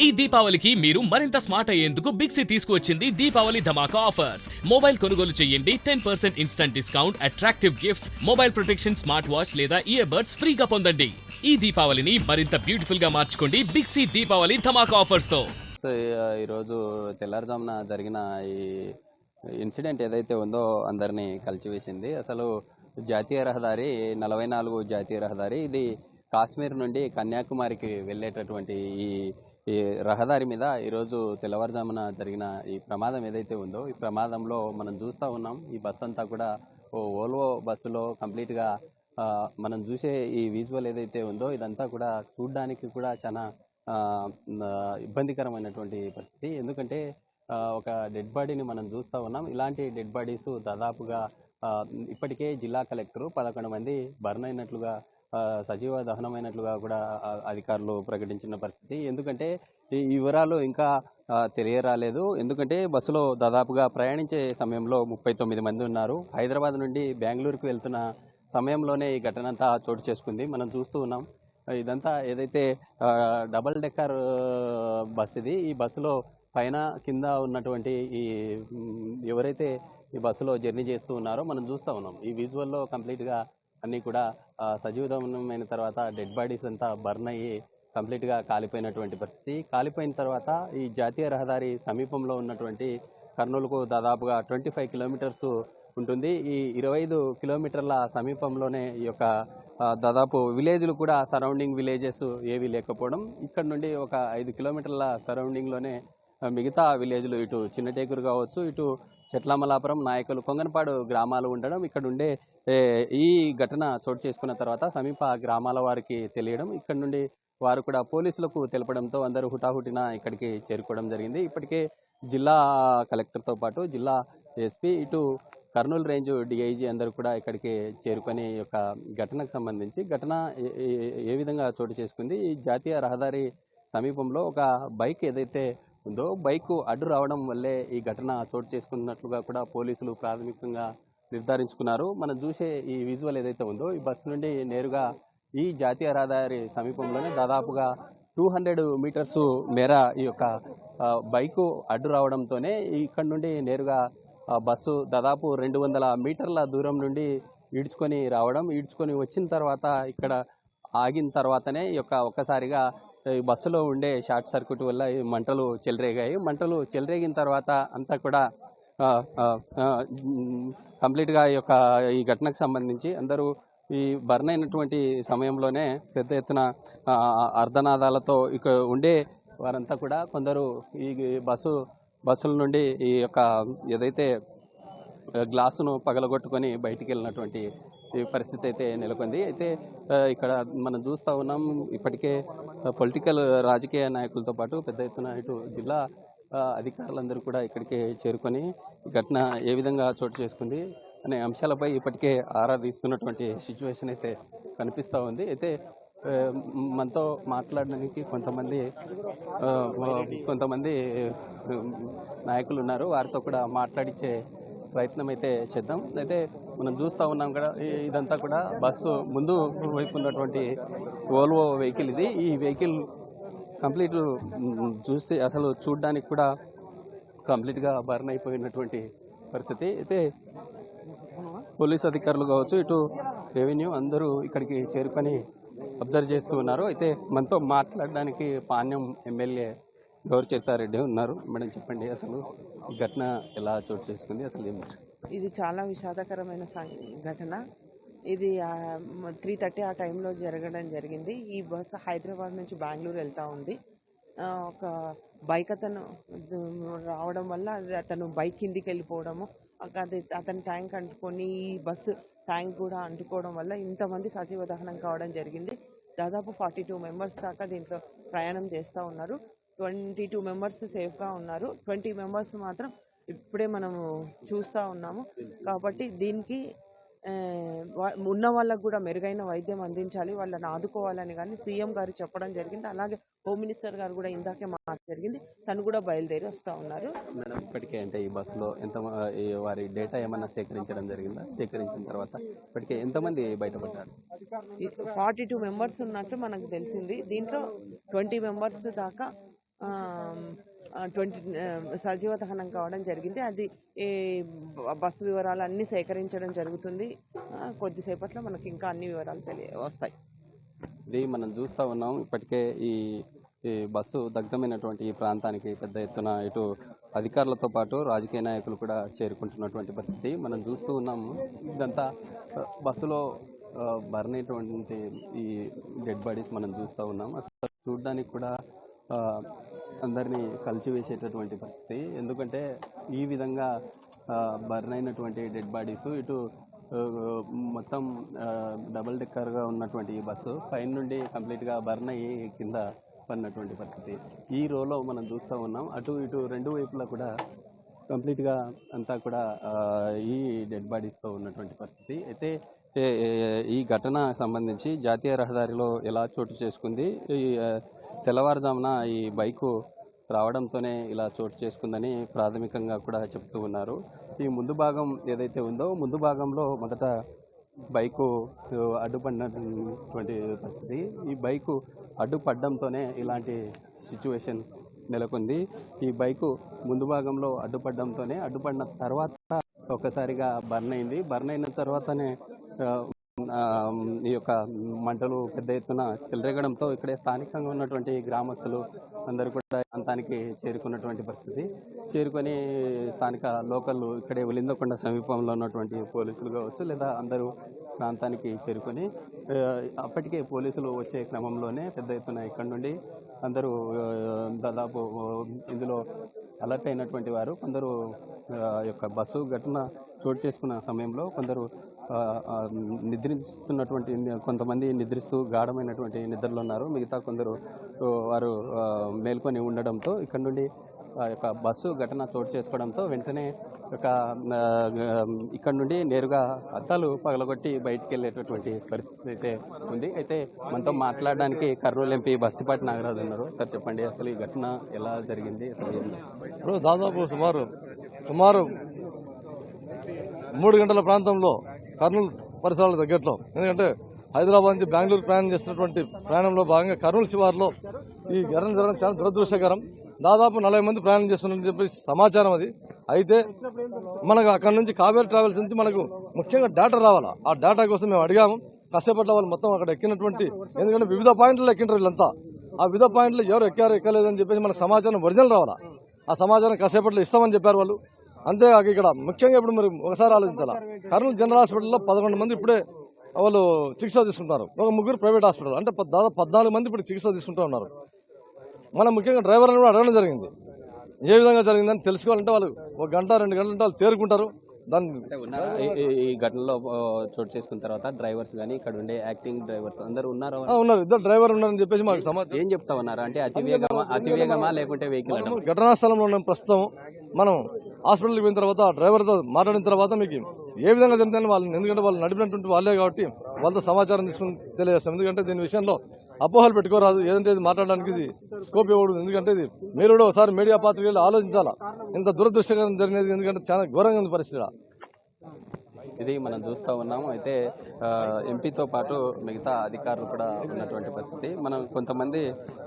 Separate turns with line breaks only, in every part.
ఈ దీపావళికి మీరు మరింత స్మార్ట్ అయ్యేందుకు బిగ్సీ తీసుకువచ్చింది దీపావళి ధమాకా ఆఫర్స్. మొబైల్ కొనుగోలు చేయండి 10% instant discount, attractive gifts, mobile protection smart watch లేదా ఇయర్ బడ్స్ ఫ్రీగా పొందండి. ఈ దీపావళిని మరింత బ్యూటిఫుల్ గా మార్చుకోండి బిగ్సీ దీపావళి ధమాకా ఆఫర్స్ తో.
ఈరోజు తెల్లారుజామున జరిగిన ఈ ఇన్సిడెంట్ ఏదైతే ఉందో అందరినీ కలిచివేసింది. అసలు జాతీయ రహదారి 44 జాతీయ రహదారి, ఇది కాశ్మీర్ నుండి కన్యాకుమారికి వెళ్ళేటటువంటి ఈ రహదారి మీద ఈరోజు తెల్లవారుజామున జరిగిన ఈ ప్రమాదం ఏదైతే ఉందో, ఈ ప్రమాదంలో మనం చూస్తూ ఉన్నాం. ఈ బస్సు అంతా కూడా ఓల్వో బస్సులో కంప్లీట్గా మనం చూసే ఈ విజువల్ ఏదైతే ఉందో ఇదంతా కూడా చూడడానికి కూడా చాలా ఇబ్బందికరమైనటువంటి పరిస్థితి. ఎందుకంటే ఒక డెడ్ బాడీని మనం చూస్తూ ఉన్నాం. ఇలాంటి డెడ్ బాడీస్ దాదాపుగా ఇప్పటికే జిల్లా కలెక్టరు 11 మంది బర్న్ అయినట్లుగా, సజీవ దహనమైనట్లుగా కూడా అధికారులు ప్రకటించిన పరిస్థితి. ఎందుకంటే ఈ వివరాలు ఇంకా తెలియరాలేదు. ఎందుకంటే బస్సులో దాదాపుగా ప్రయాణించే సమయంలో 39 మంది ఉన్నారు. హైదరాబాద్ నుండి బెంగళూరుకు వెళ్తున్న సమయంలోనే ఈ ఘటన అంతా చోటు చేసుకుంది. మనం చూస్తూ ఉన్నాం. ఇదంతా ఏదైతే డబల్ డెక్కర్ బస్ ఇది. ఈ బస్సులో పైన కింద ఉన్నటువంటి ఈ ఎవరైతే ఈ బస్సులో జర్నీ చేస్తూ ఉన్నారో మనం చూస్తూ ఉన్నాం. ఈ విజువల్లో కంప్లీట్గా అన్నీ కూడా సజీవమైన తర్వాత డెడ్ బాడీస్ అంతా బర్న్ అయ్యి కంప్లీట్గా కాలిపోయినటువంటి పరిస్థితి. కాలిపోయిన తర్వాత ఈ జాతీయ రహదారి సమీపంలో ఉన్నటువంటి కర్నూలుకు దాదాపుగా 25 కిలోమీటర్స్ ఉంటుంది. ఈ 25 కిలోమీటర్ల సమీపంలోనే ఈ యొక్క దాదాపు విలేజ్లు కూడా, సరౌండింగ్ విలేజెస్ ఏవి లేకపోవడం, ఇక్కడ నుండి ఒక 5 కిలోమీటర్ల సరౌండింగ్లోనే మిగతా విలేజ్లు, ఇటు చిన్నటేకూరు కావచ్చు, ఇటు చెట్లమలాపురం, నాయకులు, కొంగనపాడు గ్రామాలు ఉండడం, ఇక్కడ ఉండే ఈ ఘటన చోటు చేసుకున్న తర్వాత సమీప గ్రామాల వారికి తెలియడం, ఇక్కడ నుండి వారు కూడా పోలీసులకు తెలపడంతో అందరూ హుటాహుటిన ఇక్కడికి చేరుకోవడం జరిగింది. ఇప్పటికే జిల్లా కలెక్టర్తో పాటు జిల్లా ఎస్పీ, ఇటు కర్నూలు రేంజ్ డిఐజీ అందరూ కూడా ఇక్కడికి చేరుకొని ఈ యొక్క ఘటనకు సంబంధించి ఘటన ఏ విధంగా చోటు చేసుకుంది, ఈ జాతీయ రహదారి సమీపంలో ఒక బైక్ ఏదైతే ఉందో బైక్ అడ్డు రావడం వల్లే ఈ ఘటన చోటు చేసుకున్నట్లుగా కూడా పోలీసులు ప్రాథమికంగా నిర్ధారించుకున్నారు. మనం చూసే ఈ విజువల్ ఏదైతే ఉందో ఈ బస్సు నుండి నేరుగా ఈ జాతీయ రహదారి సమీపంలోనే దాదాపుగా 200 మీటర్స్ మేర ఈ యొక్క బైకు అడ్డు రావడంతోనే ఇక్కడ నుండి నేరుగా బస్సు దాదాపు 200 మీటర్ల దూరం నుండి ఈడ్చుకొని వచ్చిన తర్వాత ఇక్కడ ఆగిన తర్వాతనే ఈ యొక్క ఒక్కసారిగా ఈ బస్సులో ఉండే షార్ట్ సర్క్యూట్ వల్ల ఈ మంటలు చెలరేగాయి. మంటలు చెలరేగిన తర్వాత అంతా కూడా కంప్లీట్గా ఈ ఘటనకు సంబంధించి అందరూ ఈ బర్న్ అయినటువంటి సమయంలోనే పెద్ద ఎత్తున అర్ధనాదాలతో ఇక ఉండే వారంతా కూడా కొందరు ఈ బస్సుల నుండి ఈ యొక్క ఏదైతే గ్లాసును పగలగొట్టుకొని బయటికి వెళ్ళినటువంటి ఈ పరిస్థితి అయితే నెలకొంది. అయితే ఇక్కడ మనం చూస్తూ ఉన్నాం, ఇప్పటికే పొలిటికల్ రాజకీయ నాయకులతో పాటు పెద్ద ఎత్తున ఇటు జిల్లా అధికారులందరూ కూడా ఇక్కడికి చేరుకొని ఘటన ఏ విధంగా చోటు చేసుకుంది అనే అంశాలపై ఇప్పటికే ఆరా తీస్తున్నటువంటి సిచ్యువేషన్ అయితే కనిపిస్తూ ఉంది. అయితే మనతో మాట్లాడడానికి కొంతమంది నాయకులు ఉన్నారు. వారితో కూడా మాట్లాడించే ప్రయత్నం అయితే చేద్దాం. అయితే మనం చూస్తూ ఉన్నాం కదా, ఇదంతా కూడా బస్సు ముందు వైపు ఉన్నటువంటి ఓల్వో వెహికల్ ఇది. ఈ వెహికల్ కంప్లీట్ చూస్తే అసలు చూడడానికి కూడా కంప్లీట్గా బర్న్ అయిపోయినటువంటి పరిస్థితి. అయితే పోలీస్ అధికారులు కావచ్చు, ఇటు రెవెన్యూ అందరూ ఇక్కడికి చేరుకొని అబ్జర్వ్ చేస్తూ ఉన్నారు. అయితే మనతో మాట్లాడడానికి పాణ్యం ఎమ్మెల్యే గౌరచేతారెడ్డి ఉన్నారు. మేడం చెప్పండి, అసలు ఈ ఘటన ఎలా చోటు చేసుకుంది, అసలు
ఇది చాలా విషాదకరమైన ఘటన. ఇది 3:30 ఆ టైంలో జరగడం జరిగింది. ఈ బస్సు హైదరాబాద్ నుంచి బెంగళూరు వెళ్తూ ఉంది. ఒక బైక్ అతను రావడం వల్ల అతను బైక్ కిందికి వెళ్ళిపోవడము, అతని ట్యాంక్ అంటుకొని ఈ బస్సు ట్యాంక్ కూడా అంటుకోవడం వల్ల ఇంతమంది సజీవ దహనం కావడం జరిగింది. దాదాపు 42 మెంబర్స్ దాకా దీంట్లో ప్రయాణం చేస్తూ ఉన్నారు. 22 మెంబర్స్ సేఫ్గా ఉన్నారు. 20 మెంబర్స్ మాత్రం ఇప్పుడే మనము చూస్తూ ఉన్నాము. కాబట్టి దీనికి ఉన్న వాళ్ళకు కూడా మెరుగైన వైద్యం అందించాలి, వాళ్ళని ఆదుకోవాలని కానీ సీఎం గారు చెప్పడం జరిగింది. అలాగే హోమ్ మినిస్టర్ గారు కూడా ఇందాకే జరిగింది, తను కూడా బయలుదేరి వస్తూ ఉన్నారు.
మేడం ఇప్పటికే అంటే ఈ బస్సులో వారి డేటా ఏమన్నా సేకరించడం జరిగిందా? సేకరించిన తర్వాత ఇప్పటికే ఎంతమంది బయటపడ్డారు?
42 మెంబర్స్ ఉన్నట్టు మనకు తెలిసింది. దీంట్లో 20 మెంబర్స్ దాకా సజీవ దహనం కావడం జరిగింది. అది ఈ బస్సు వివరాలు అన్నీ సేకరించడం జరుగుతుంది. కొద్దిసేపట్లో మనకి ఇంకా అన్ని వివరాలు వస్తాయి.
ఇది మనం చూస్తూ ఉన్నాం. ఇప్పటికే ఈ బస్సు దగ్ధమైనటువంటి ఈ ప్రాంతానికి పెద్ద ఎత్తున ఇటు అధికారులతో పాటు రాజకీయ నాయకులు కూడా చేరుకుంటున్నటువంటి పరిస్థితి మనం చూస్తూ ఉన్నాము. ఇదంతా బస్సులో బర్న్ అయినటువంటి ఈ డెడ్ బాడీస్ మనం చూస్తూ ఉన్నాం. అసలు చూడడానికి కూడా అందరినీ కలిసివేసేటటువంటి పరిస్థితి. ఎందుకంటే ఈ విధంగా బర్న్ అయినటువంటి డెడ్ బాడీస్ ఇటు మొత్తం డబుల్ డెక్కర్గా ఉన్నటువంటి ఈ బస్సు పైన నుండి కంప్లీట్గా బర్న్ అయ్యి కింద పడినటువంటి పరిస్థితి ఈ రోలో మనం చూస్తూ ఉన్నాం. అటు ఇటు రెండు వైపులా కూడా కంప్లీట్గా అంతా కూడా ఈ డెడ్ బాడీస్తో ఉన్నటువంటి పరిస్థితి. అయితే ఈ ఘటన సంబంధించి జాతీయ రహదారిలో ఎలా చోటు చేసుకుంది, ఈ తెల్లవారుజామున ఈ బైకు రావడంతోనే ఇలా చోటు చేసుకుందని ప్రాథమికంగా కూడా చెప్తూ ఉన్నారు. ఈ ముందు భాగం ఏదైతే ఉందో ముందు భాగంలో మొదట బైకు అడ్డుపడినటువంటి పరిస్థితి. ఈ బైకు అడ్డుపడడంతోనే ఇలాంటి సిచ్యువేషన్ నెలకొంది. ఈ బైకు ముందు భాగంలో అడ్డుపడడంతోనే అడ్డుపడిన తర్వాత ఒక్కసారిగా బర్న్ అయింది. బర్న్ అయిన తర్వాతనే ఈ యొక్క మంటలు పెద్ద ఎత్తున చెలరేగడంతో ఇక్కడే స్థానికంగా ఉన్నటువంటి గ్రామస్తులు అందరూ కూడా ప్రాంతానికి చేరుకున్నటువంటి పరిస్థితి. చేరుకొని స్థానిక లోకల్ ఇక్కడే ఉలిందకొండ సమీపంలో ఉన్నటువంటి పోలీసులు కావచ్చు లేదా అందరూ ప్రాంతానికి చేరుకొని అప్పటికే పోలీసులు వచ్చే క్రమంలోనే పెద్ద ఎత్తున ఇక్కడి నుండి అందరూ దాదాపు ఇందులో అలర్ట్ అయినటువంటి వారు కొందరు యొక్క బస్సు ఘటన చోటు చేసుకున్న సమయంలో కొందరు నిద్రిస్తున్నటువంటి కొంతమంది నిద్రిస్తూ గాఢమైనటువంటి నిద్రలో ఉన్నారు. మిగతా కొందరు వారు మేల్కొని ఉండడంతో ఇక్కడ నుండి ఆ యొక్క బస్సు ఘటన చోటు చేసుకోవడంతో వెంటనే ఇక్కడ నుండి నేరుగా అద్దాలు పగలగొట్టి బయటికి వెళ్ళేటటువంటి పరిస్థితి అయితే ఉంది. అయితే మనతో మాట్లాడడానికి కర్నూలు ఎంపీ బస్తిపాటి నాగరాజు ఉన్నారు. సార్ చెప్పండి, అసలు ఈ ఘటన ఎలా జరిగింది?
ఇప్పుడు దాదాపు సుమారు 3 గంటల ప్రాంతంలో కర్నూలు పరిసరాల దగ్గరలో, ఎందుకంటే హైదరాబాద్ నుంచి బెంగళూరు ప్రయాణం చేస్తున్నటువంటి ప్రయాణంలో భాగంగా కర్నూలు శివారులో ఈ ఘటన జరగడం చాలా దురదృష్టకరం. దాదాపు 40 మంది ప్రయాణం చేస్తున్నారని చెప్పి సమాచారం అది. అయితే మనకు అక్కడ నుంచి కావేరీ ట్రావెల్స్ నుంచి మనకు ముఖ్యంగా డేటా రావాలా. ఆ డేటా కోసం మేము అడిగాము. కాసేపట్లో వాళ్ళు మొత్తం అక్కడ ఎక్కినటువంటి, ఎందుకంటే వివిధ పాయింట్లు ఎక్కింటారు వీళ్ళంతా. ఆ వివిధ పాయింట్లు ఎవరు ఎక్కారు ఎక్కలేదని చెప్పేసి మనకు సమాచారం ఒరిజినల్ రావాలా. ఆ సమాచారం కాసేపట్లో ఇస్తామని చెప్పారు వాళ్ళు. అంతేకాక ఇక్కడ ముఖ్యంగా ఇప్పుడు మరి ఒకసారి ఆలోచించాలా, కర్నూలు జనరల్ హాస్పిటల్లో 11 మంది ఇప్పుడే వాళ్ళు చికిత్స తీసుకుంటారు. ఒక 3 ప్రైవేట్ హాస్పిటల్, అంటే దాదాపు 14 మంది ఇప్పుడు చికిత్స తీసుకుంటూ ఉన్నారు. మనం ముఖ్యంగా డ్రైవర్లను కూడా అడగడం జరిగింది, ఏ విధంగా జరిగిందని తెలుసుకోవాలంటే వాళ్ళు 1 గంట 2 గంటలు అంటే వాళ్ళు తేరుకుంటారు.
ఈ ఘటనలో చోటు చేసుకున్న తర్వాత డ్రైవర్స్ కానీ ఇక్కడ ఉండే యాక్టింగ్ డ్రైవర్స్ అందరూ ఉన్నారు.
2 డ్రైవర్ ఉన్నారని చెప్పేసి మాకు సమాచారం.
ఏం చెప్తా ఉన్నారు అంటే అతివేగమా లేకుంటే వెహికల్?
ఘటనా స్థలంలో ఉన్న ప్రస్తుతం మనం హాస్పిటల్కి పోయిన తర్వాత డ్రైవర్తో మాట్లాడిన తర్వాత మీకు ఏ విధంగా జరిగిందని వాళ్ళని, ఎందుకంటే వాళ్ళు నడిపినటువంటి వాళ్ళే కాబట్టి వాళ్ళతో సమాచారం తీసుకుని తెలియజేస్తాం. ఎందుకంటే దీని విషయంలో అపోహలు పెట్టుకోరాదు. ఏదంటే ఇది మాట్లాడడానికి ఇది స్కోప్ ఇవ్వకూడదు. ఎందుకంటే ఇది మీరు కూడా ఒకసారి మీడియా పాత్రికలు ఆలోచించాలా, ఇంత దురదృష్టకరం జరిగినది. ఎందుకంటే చాలా ఘోరంగా ఉంది పరిస్థితి.
ఇది మనం చూస్తూ ఉన్నాము. అయితే ఎంపీతో పాటు మిగతా అధికారులు కూడా ఉన్నటువంటి పరిస్థితి. మనం కొంతమంది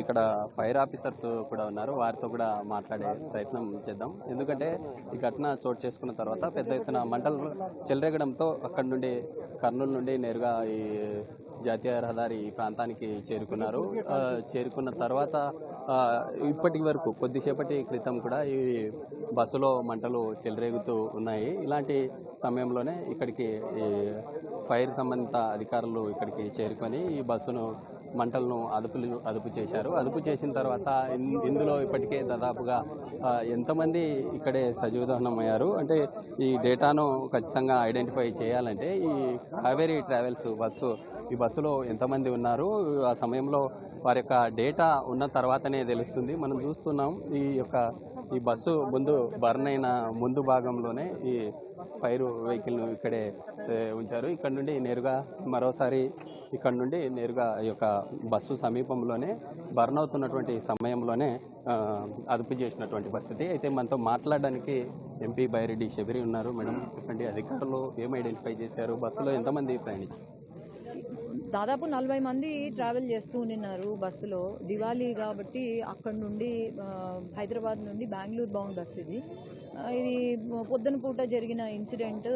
ఇక్కడ ఫైర్ ఆఫీసర్స్ కూడా ఉన్నారు, వారితో కూడా మాట్లాడే ప్రయత్నం చేద్దాం. ఎందుకంటే ఈ ఘటన చోటు చేసుకున్న తర్వాత పెద్ద ఎత్తున మంటలు చెలరేగడంతో అక్కడి నుండి కర్నూలు నుండి నేరుగా ఈ జాతీయ రహదారి ప్రాంతానికి చేరుకున్నారు. చేరుకున్న తర్వాత ఇప్పటి వరకు కొద్దిసేపటి క్రితం కూడా ఈ బస్సులో మంటలు చెలరేగుతూ ఉన్నాయి. ఇలాంటి సమయంలోనే ఇక్కడికి ఈ ఫైర్ సంబంధిత అధికారులు ఇక్కడికి చేరుకొని ఈ బస్సును మంటలను అదుపు చేశారు. అదుపు చేసిన తర్వాత ఇందులో ఇప్పటికే దాదాపుగా ఎంతమంది ఇక్కడే సజీవ దహనం అయ్యారు అంటే ఈ డేటాను ఖచ్చితంగా ఐడెంటిఫై చేయాలంటే ఈ కావేరీ ట్రావెల్స్ ఈ బస్సులో ఎంతమంది ఉన్నారు, ఆ సమయంలో వారి యొక్క డేటా ఉన్న తర్వాతనే తెలుస్తుంది. మనం చూస్తున్నాం ఈ బస్సు బర్న్ అయిన ముందు భాగంలోనే ఈ ఫైర్ వెహికల్ను ఇక్కడే ఉంచారు. ఇక్కడ నుండి నేరుగా మరోసారి ఇక్కడ నుండి నేరుగా ఈ యొక్క బస్సు సమీపంలోనే బర్న్ అవుతున్నటువంటి సమయంలోనే అదుపు చేసినటువంటి పరిస్థితి. అయితే మనతో మాట్లాడడానికి ఎంపీ బైరెడ్డి శబరి ఉన్నారు. మేడం చెప్పండి, అధికారులు ఏం ఐడెంటిఫై చేశారు, బస్సులో ఎంతమంది ప్రయాణించారు?
దాదాపు 40 మంది ట్రావెల్ చేస్తూ ఉన్నారు బస్సులో. దివాళీ కాబట్టి అక్కడ నుండి హైదరాబాద్ నుండి బెంగళూరు బౌండ్ బస్సు ఇది. ఇది పొద్దున పూట జరిగిన ఇన్సిడెంట్.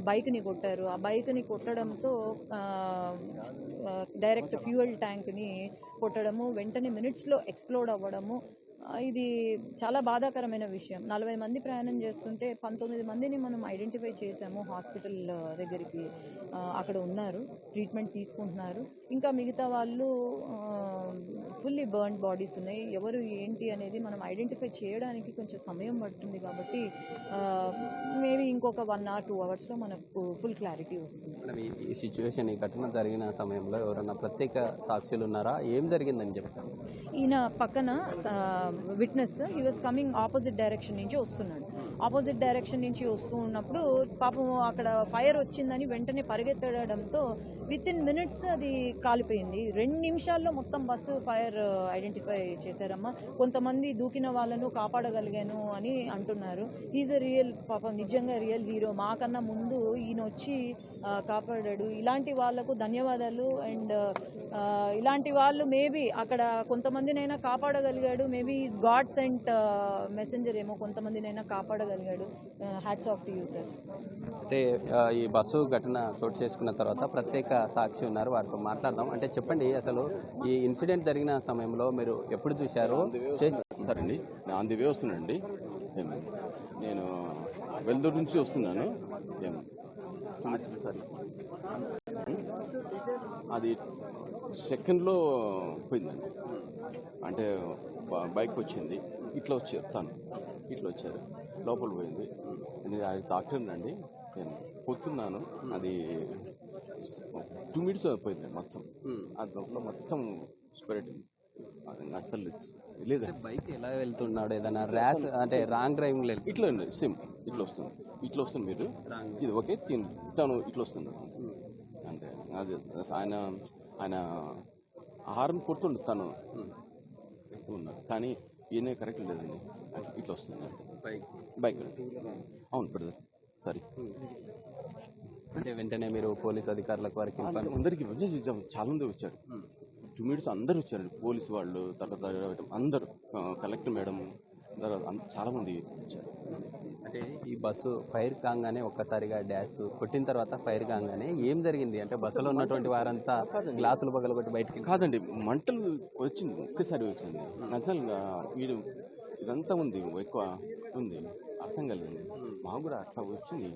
బైక్ని కొట్టారు. ఆ బైక్ని కొట్టడంతో డైరెక్ట్ ఫ్యూయల్ ట్యాంక్ని కొట్టడము, వెంటనే మినిట్స్లో ఎక్స్ప్లోడ్ అవ్వడము. ఇది చాలా బాధాకరమైన విషయం. 40 మంది ప్రయాణం చేస్తుంటే 19 మందిని మనం ఐడెంటిఫై చేసాము. హాస్పిటల్ దగ్గరికి అక్కడ ఉన్నారు, ట్రీట్మెంట్ తీసుకుంటున్నారు. ఇంకా మిగతా వాళ్ళు ఫుల్లీ బర్న్ బాడీస్ ఉన్నాయి. ఎవరు ఏంటి అనేది మనం ఐడెంటిఫై చేయడానికి కొంచెం సమయం పడుతుంది. కాబట్టి మేబీ ఇంకొక 1 or 2 అవర్స్లో మనకు ఫుల్ క్లారిటీ వస్తుంది.
మేడం, ఈ సిచ్యువేషన్, ఈ ఘటన జరిగిన సమయంలో ఎవరైనా ప్రత్యేక సాక్షులు ఉన్నారా? ఏం జరిగిందని చెప్తారు?
ఈయన పక్కన witness he was coming opposite direction నుంచి వస్తున్నాడు. ఆపోజిట్ డైరెక్షన్ నుంచి వస్తూ ఉన్నప్పుడు పాపం అక్కడ ఫైర్ వచ్చిందని వెంటనే పరిగెత్తడంతో విత్ ఇన్ మినిట్స్ అది కాలిపోయింది. 2 నిమిషాల్లో మొత్తం బస్సు ఫైర్ ఐడెంటిఫై చేశారమ్మా. కొంతమంది దూకిన వాళ్ళను కాపాడగలిగాను అని అంటున్నారు. ఈజ్ అ రియల్, పాపం నిజంగా రియల్ హీరో. మాకన్నా ముందు ఈయన వచ్చి కాపాడాడు. ఇలాంటి వాళ్లకు ధన్యవాదాలు. అండ్ ఇలాంటి వాళ్ళు మేబీ అక్కడ కొంతమందినైనా కాపాడగలిగాడు. Maybe is God sent messenger ఏమో, కొంతమందినైనా కాపాడగలిగాడు. Hats off to you sir.
అయితే ఈ బస్సు ఘటన చోటు చేసుకున్న తర్వాత ప్రత్యేక సాక్షి ఉన్నారు, వారితో మాట్లాడదాం. అంటే చెప్పండి, అసలు ఈ ఇన్సిడెంట్ జరిగిన సమయంలో మీరు ఎప్పుడు చూశారు?
సరేండి, నేను ఆన్ ది వే వస్తున్నానండి. నేను వెల్దూరు నుంచి వస్తున్నాను. సారీ, అది సెకండ్లో పోయిందండి. అంటే బైక్ వచ్చింది, ఇట్లా వచ్చారు, తను ఇట్లా వచ్చారు, లోపల పోయింది. నేను అది డాక్టర్ అండి, నేను పోతున్నాను. అది 2 minutes పోయింది మొత్తం. అది లోపల మొత్తం స్ప్రెడ్. అసలు లేదు.
బైక్ ఎలా వెళ్తున్నాడు? ఏదైనా ర్యాష్ అంటే రాంగ్ డ్రైవింగ్ లేదు.
ఇట్లా అండి, సేమ్ ఇట్లా వస్తుంది, ఇట్లా వస్తుంది. మీరు ఇది ఓకే, తను ఇట్లా వస్తుంది. అంటే అది ఆయన హార్న్ కొడుతుండు తను ఉన్నారు, కానీ ఈయన కరెక్ట్ లేదండి. ఇట్లా వస్తుంది బైక్. అవును బ్రదర్, సారీ.
అంటే వెంటనే మీరు పోలీస్ అధికారులకు వారికి
అందరికీ చాలా మంది వచ్చారు. 2 minutes అందరూ వచ్చారు, పోలీసు వాళ్ళు, తర్వాత అందరూ, కలెక్టర్ మేడం, చాలా మంది వచ్చారు.
అంటే ఈ బస్సు ఫైర్ కాగానే ఒక్కసారిగా డ్యాష్ కొట్టిన తర్వాత ఫైర్ కాగానే ఏం జరిగింది? అంటే బస్సులో ఉన్నటువంటి వారంతా గ్లాసులు పగలగొట్టి బయటికి?
కాదండి, మంటలు వచ్చింది, ఒక్కసారి వచ్చింది. అసలు వీడు ఇదంతా ఉంది, ఎక్కువ ఉంది, అర్థం కలిగింది. మాకు కూడా అట్లా వచ్చింది.